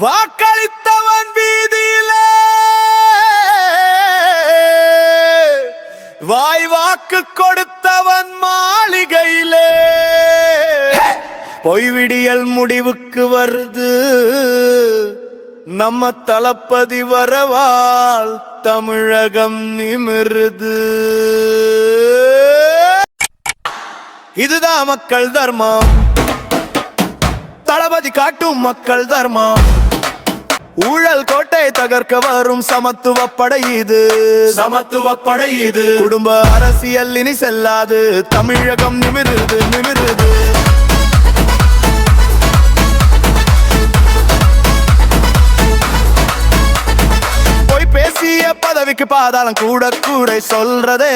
வாக்களித்தவன் வீதியிலே வாய் வாக்கு கொடுத்தவன் மாளிகையிலே பொய்விடியல் முடிவுக்கு வருது நம்ம தளபதி வரவால் தமிழகம் நிமிருது. இதுதான் மக்கள் தர்மம், தளபதி காட்டும் மக்கள் தர்மம். ஊழல் கோட்டை தகர்க்க வரும் சமத்துவ படை இது, சமத்துவ படை இது. குடும்ப அரசியல் இனி செல்லாது, தமிழகம் நிமிருது நிமிருது. போய் பேசிய பதவிக்கு பாதாளம் கூட கூட சொல்றதே.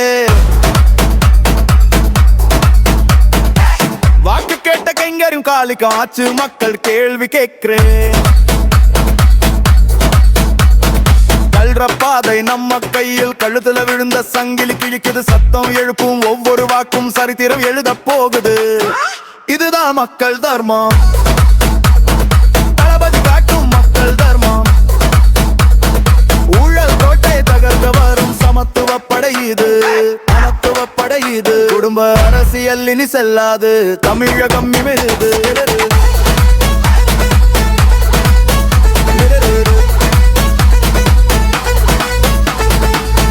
வாக்கு கேட்ட கைங்கரியும் காலிக்கும் ஆச்சு மக்கள் கேள்வி கேட்கிறேன். பாதை நம்ம கையில், கழுத்துல விழுந்த சங்கிலி கிழிக்குது. சத்தம் எழுப்பும் ஒவ்வொரு வாக்கும் சரித்திரம் எழுத போகுது. இதுதான் மக்கள் தர்மம், தளபதி காட்டும் மக்கள் தர்மம். ஊழல் கோட்டை தகர்க்க வரும் சமத்துவ படை இது, சமத்துவ படை இது. குடும்ப அரசியல் இனி செல்லாது, தமிழகம் நிமிருது.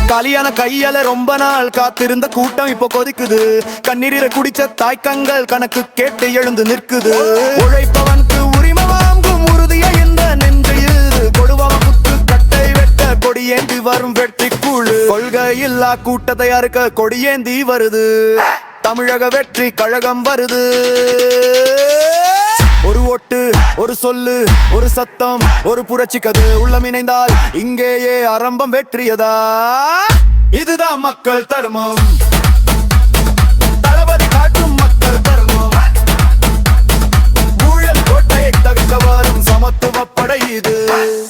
காலியான கையால ரொம்ப நாள் காத்திருந்த கூட்டம் இப்போ கொதிக்குது. கண்ணீரை குடிச்ச தாய்க்கங்கள் கணக்கு கேட்டு எழுந்து நிற்குது. உழைப்பவனுக்கு உரிமை வாங்கும் உறுதியை இந்த நெஞ்சையில், கொடுவவன் குத்து கட்டை வெட்ட கொடியேந்தி வரும் வெற்றி கூழு. கொள்கை இல்லா கூட்டத்தை அறுக்க கொடியேந்தி வருது, தமிழக வெற்றி கழகம் வருது. ஒரு ஓட்டு, ஒரு சொல்லு, ஒரு சத்தம், ஒரு புரட்சி கது உள்ளம் இணைந்தால் இங்கேயே ஆரம்பம் வெற்றியதா. இதுதான் மக்கள் தர்மம், தளபதி காட்டும் மக்கள் தர்மம். ஊழல் கோட்டையை தகர்க்க வரும் சமத்துவ படை இது,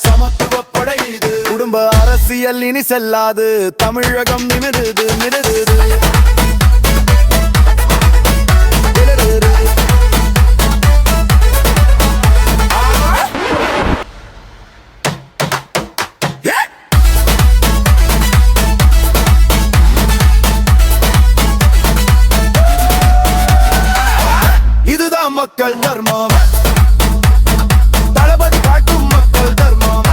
சமத்துவ படை இது. குடும்ப அரசியல் இனி செல்லாது, தமிழகம் நிமிருது நிமிருது. மக்கள் தர்மம், தளபதி காட்டும் மக்கள் தர்மம்.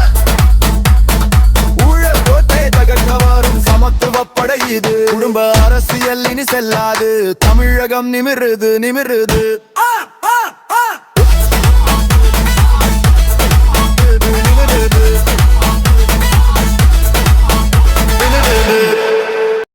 ஊழல் கோட்டை தகர்க்க வரும் சமத்துவ படை இது, குடும்ப அரசியல் இனி செல்லாது, தமிழகம் நிமிருது நிமிருது.